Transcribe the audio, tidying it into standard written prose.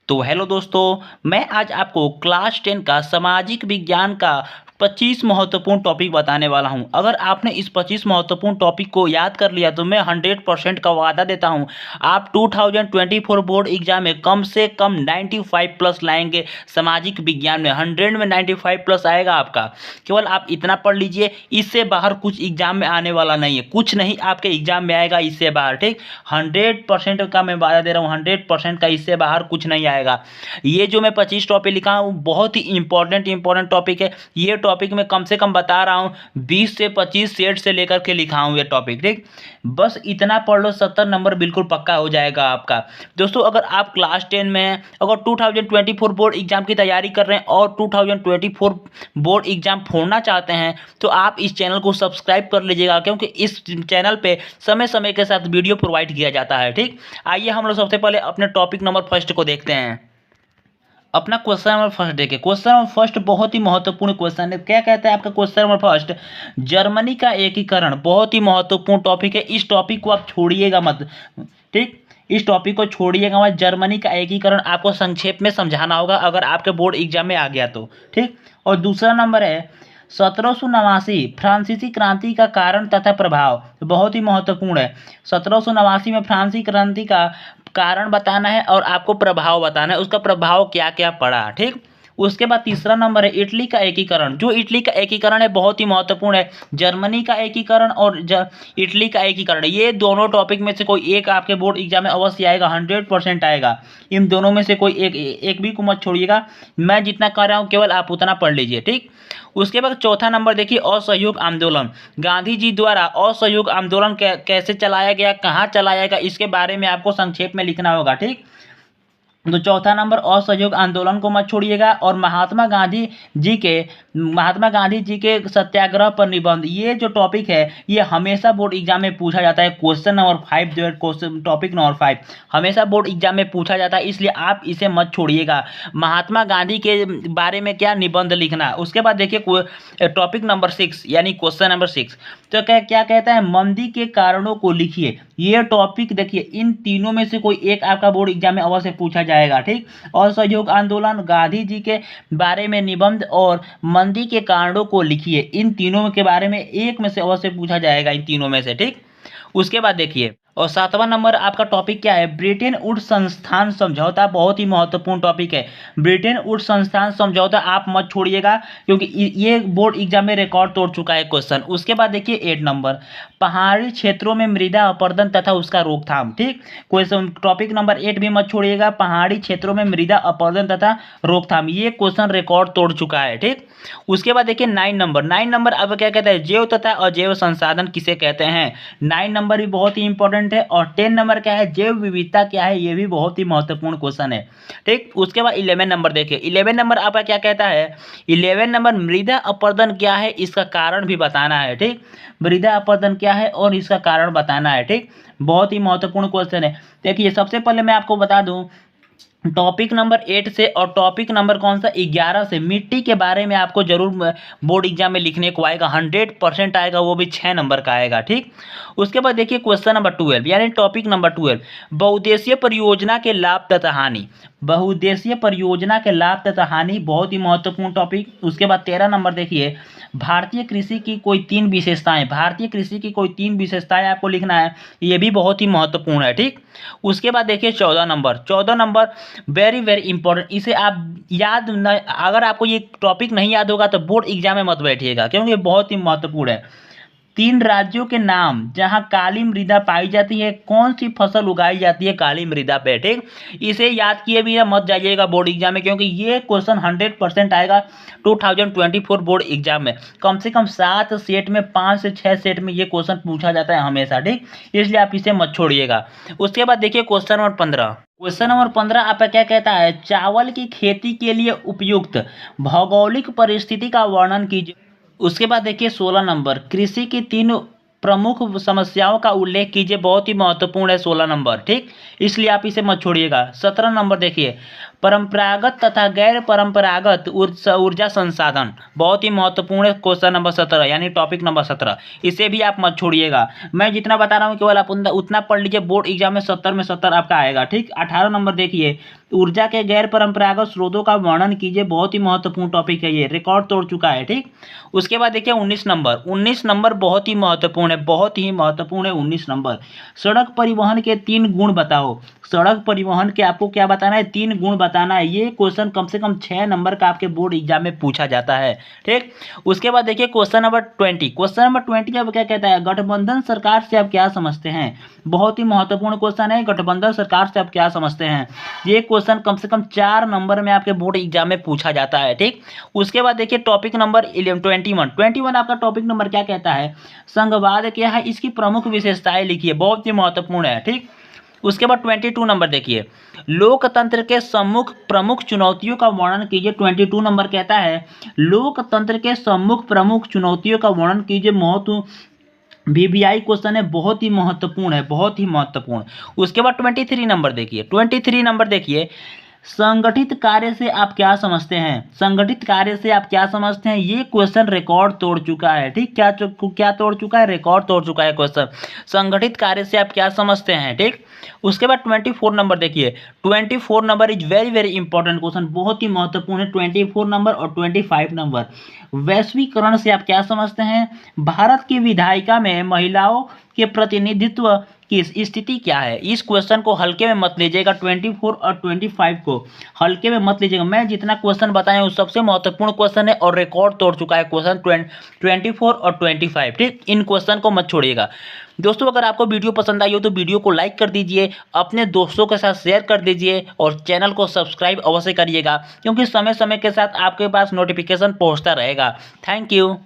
तो हेलो दोस्तों, मैं आज आपको क्लास 10 का सामाजिक विज्ञान का 25 महत्वपूर्ण टॉपिक बताने वाला हूं। अगर आपने इस 25 महत्वपूर्ण टॉपिक को याद कर लिया तो मैं 100% का वादा देता हूं, आप 2024 बोर्ड एग्जाम में कम से कम 95 प्लस लाएंगे। सामाजिक विज्ञान में 100 में 95 प्लस आएगा आपका। केवल आप इतना पढ़ लीजिए, इससे बाहर कुछ एग्जाम में आने वाला नहीं है, कुछ नहीं आपके एग्जाम में आएगा इससे बाहर। ठीक, 100% का मैं वादा दे रहा हूँ, 100% का इससे बाहर कुछ नहीं आएगा। ये जो मैं 25 टॉपिक लिखा हूँ बहुत ही इंपॉर्टेंट टॉपिक है। ये टॉपिक मैं कम से कम बता रहा हूँ 20 से 25 सेट से लेकर के लिखा हूँ ये टॉपिक। ठीक, बस इतना पढ़ लो, 70 नंबर बिल्कुल पक्का हो जाएगा आपका। दोस्तों, अगर आप क्लास 10 में हैं, अगर 2024 बोर्ड एग्जाम की तैयारी कर रहे हैं और 2024 बोर्ड एग्जाम फोड़ना चाहते हैं तो आप इस चैनल को सब्सक्राइब कर लीजिएगा, क्योंकि इस चैनल पे समय समय के साथ वीडियो प्रोवाइड किया जाता है। ठीक, आइए हम लोग सबसे पहले अपने टॉपिक नंबर फर्स्ट को देखते हैं। अपना क्वेश्चन नंबर फर्स्ट देखिए। क्वेश्चन नंबर फर्स्ट बहुत ही महत्वपूर्ण क्वेश्चन है। क्या कहता है आपका क्वेश्चन नंबर फर्स्ट? जर्मनी का एकीकरण। बहुत ही महत्वपूर्ण टॉपिक है, इस टॉपिक को आप छोड़िएगा मत। ठीक, इस टॉपिक को छोड़िएगा मत। जर्मनी का एकीकरण आपको संक्षेप में समझाना होगा अगर आपके बोर्ड एग्जाम में आ गया तो। ठीक, और दूसरा नंबर है 1789 फ्रांसीसी क्रांति का कारण तथा प्रभाव। बहुत ही महत्वपूर्ण है। 1789 में फ्रांसीसी क्रांति का कारण बताना है और आपको प्रभाव बताना है, उसका प्रभाव क्या क्या पड़ा। ठीक, उसके बाद तीसरा नंबर है इटली का एकीकरण। जो इटली का एकीकरण है बहुत ही महत्वपूर्ण है। जर्मनी का एकीकरण और इटली का एकीकरण, ये दोनों टॉपिक में से कोई एक आपके बोर्ड एग्जाम में अवश्य आएगा, 100% आएगा। इन दोनों में से कोई एक भी को मत छोड़िएगा। मैं जितना कर रहा हूँ केवल आप उतना पढ़ लीजिए। ठीक, उसके बाद चौथा नंबर देखिए, असहयोग आंदोलन। गांधी जी द्वारा असहयोग आंदोलन कैसे चलाया गया, कहाँ चलाया गया, इसके बारे में आपको संक्षेप में लिखना होगा। ठीक, तो चौथा नंबर असहयोग आंदोलन को मत छोड़िएगा। और महात्मा गांधी जी के सत्याग्रह पर निबंध, ये जो टॉपिक है ये हमेशा बोर्ड एग्जाम में पूछा जाता है। क्वेश्चन नंबर 5 जो है, क्वेश्चन टॉपिक नंबर 5 हमेशा बोर्ड एग्जाम में पूछा जाता है, इसलिए आप इसे मत छोड़िएगा। महात्मा गांधी के बारे में क्या निबंध लिखना। उसके बाद देखिए टॉपिक नंबर 6 यानी क्वेश्चन नंबर 6, तो क्या कहता है? मंदी के कारणों को लिखिए। ये टॉपिक देखिए, इन तीनों में से कोई एक आपका बोर्ड एग्जाम में अवश्य पूछा जाएगा। ठीक, असहयोग आंदोलन, गांधी जी के बारे में निबंध और मंदी के कारणों को लिखिए। इन तीनों के बारे में एक में से अवश्य पूछा जाएगा, इन तीनों में से। ठीक, उसके बाद देखिए, और सातवां नंबर आपका टॉपिक क्या है? ब्रिटेन वुड्स संस्थान समझौता। बहुत ही महत्वपूर्ण टॉपिक है। ब्रिटेन वुड्स संस्थान समझौता आप मत छोड़िएगा, क्योंकि ये बोर्ड एग्जाम में रिकॉर्ड तोड़ चुका है क्वेश्चन। उसके बाद देखिए 8 नंबर, पहाड़ी क्षेत्रों में मृदा अपरदन तथा उसका रोकथाम। ठीक, क्वेश्चन टॉपिक नंबर 8 भी मत छोड़िएगा, पहाड़ी क्षेत्रों में मृदा अपरदन तथा रोकथाम, ये क्वेश्चन रिकॉर्ड तोड़ चुका है। ठीक, उसके बाद देखिए 9 नंबर अब क्या कहता है? जैव तथा अजैव संसाधन किसे कहते हैं। 9 नंबर भी बहुत ही इंपॉर्टेंट है। और 10 नंबर क्या है? जैव विविधता क्या है, ये भी बहुत ही महत्वपूर्ण क्वेश्चन है। ठीक, उसके बाद 11 नंबर देखिए। 11 नंबर आपका क्या कहता है? 11 नंबर मृदा अपरदन क्या है, इसका कारण भी बताना है। ठीक, मृदा अपरदन क्या है और इसका कारण बताना है। ठीक, बहुत ही महत्वपूर्ण क्वेश्चन है। देखिए सबसे पहले मैं आपको बता दूं, टॉपिक नंबर 8 से और टॉपिक नंबर कौन सा 11 से मिट्टी के बारे में आपको जरूर बोर्ड एग्जाम में लिखने को आएगा, 100% आएगा, वो भी 6 नंबर का आएगा। ठीक, उसके बाद देखिए क्वेश्चन नंबर 12 यानी टॉपिक नंबर 12, बहुउद्देशीय परियोजना के लाभ तथा हानि। बहुउद्देशीय परियोजना के लाभ तथा हानि, बहुत ही महत्वपूर्ण टॉपिक। उसके बाद 13 नंबर देखिए, भारतीय कृषि की कोई 3 विशेषताएं। भारतीय कृषि की कोई 3 विशेषताएं आपको लिखना है, ये भी बहुत ही महत्वपूर्ण है। ठीक, उसके बाद देखिए 14 नंबर वेरी वेरी इंपॉर्टेंट, इसे आप याद न, अगर आपको ये टॉपिक नहीं याद होगा तो बोर्ड एग्जाम में मत बैठिएगा, क्योंकि ये बहुत ही महत्वपूर्ण है। 3 राज्यों के नाम जहां काली मृदा पाई जाती है, कौन सी फसल उगाई जाती है काली मृदा पे। ठीक, इसे याद किए बिना मत जाइएगा बोर्ड एग्जाम में, क्योंकि ये क्वेश्चन 100% आएगा 2024 बोर्ड एग्जाम में। कम से कम 7 सेट में, 5 से 6 सेट में ये क्वेश्चन पूछा जाता है हमेशा। ठीक, इसलिए आप इसे मत छोड़िएगा। उसके बाद देखिए क्वेश्चन नंबर 15। क्वेश्चन नंबर 15 आपका क्या कहता है? चावल की खेती के लिए उपयुक्त भौगोलिक परिस्थिति का वर्णन कीजिए। उसके बाद देखिए 16 नंबर, कृषि की 3 प्रमुख समस्याओं का उल्लेख कीजिए। बहुत ही महत्वपूर्ण है 16 नंबर। ठीक, इसलिए आप इसे मत छोड़िएगा। 17 नंबर देखिए, परंपरागत तथा गैर परंपरागत ऊर्जा संसाधन। बहुत ही महत्वपूर्ण है क्वेश्चन नंबर 17 यानी टॉपिक नंबर 17, इसे भी आप मत छोड़िएगा। मैं जितना बता रहा हूँ केवल आप उतना पढ़ लीजिए, बोर्ड एग्जाम में 70 में 70 आपका आएगा। ठीक, 18 नंबर देखिए, ऊर्जा के गैर परंपरागत स्रोतों का वर्णन कीजिए। बहुत ही महत्वपूर्ण टॉपिक है, ये रिकॉर्ड तोड़ चुका है। ठीक, उसके बाद देखिए 19 नंबर बहुत ही महत्वपूर्ण है, बहुत ही महत्वपूर्ण है 19 नंबर। सड़क परिवहन के 3 गुण बताओ। सड़क परिवहन के आपको क्या बताना है, 3 गुण बताना है। ये क्वेश्चन कम से कम 6 नंबर का आपके बोर्ड एग्जाम में पूछा जाता है। ठीक, उसके बाद देखिए क्वेश्चन नंबर 20 अब क्या कहता है, गठबंधन सरकार से आप क्या समझते हैं। बहुत ही महत्वपूर्ण क्वेश्चन है, गठबंधन सरकार से आप क्या समझते हैं। ये क्वेश्चन कम से कम 4 नंबर में आपके बोर्ड एग्जाम में पूछा जाता है। ठीक, उसके बाद देखिए टॉपिक नंबर 21 आपका टॉपिक नंबर क्या कहता है, संघवाद क्या है, इसकी प्रमुख विशेषताएं लिखिए। बहुत ही महत्वपूर्ण है। ठीक, उसके बाद 22 नंबर देखिए, लोकतंत्र के सम्मुख प्रमुख चुनौतियों का वर्णन कीजिए। 22 नंबर कहता है लोकतंत्र के सम्मुख प्रमुख चुनौतियों का वर्णन कीजिए। महत्व वीवीआई क्वेश्चन है, बहुत ही महत्वपूर्ण है, बहुत ही महत्वपूर्ण। उसके बाद 23 नंबर देखिए, संगठित कार्य से आप क्या समझते हैं। संगठित कार्य से आप क्या समझते हैं, ये क्वेश्चन रिकॉर्ड तोड़ चुका है। ठीक, क्या तोड़ चुका है, रिकॉर्ड तोड़ चुका है क्वेश्चन। संगठित कार्य से आप क्या समझते हैं। ठीक, उसके बाद 24 नंबर देखिए, 24 number is very very important question, बहुत ही महत्वपूर्ण है 24 नंबर और 25 नंबर। वैश्वीकरण से आप क्या समझते हैं, भारत की विधायिका में महिलाओं के प्रतिनिधित्व की स्थिति क्या है। इस क्वेश्चन को हल्के में मत लीजिएगा, 24 और 25 को हल्के में मत लीजिएगा। मैं जितना क्वेश्चन बताया हूँ सबसे महत्वपूर्ण क्वेश्चन है और रिकॉर्ड तोड़ चुका है क्वेश्चन 24 और 25। ठीक, इन क्वेश्चन को मत छोड़िएगा। दोस्तों, अगर आपको वीडियो पसंद आई हो तो वीडियो को लाइक कर दीजिए, अपने दोस्तों के साथ शेयर कर दीजिए और चैनल को सब्सक्राइब अवश्य करिएगा, क्योंकि समय समय के साथ आपके पास नोटिफिकेशन पहुंचता रहेगा। Thank you.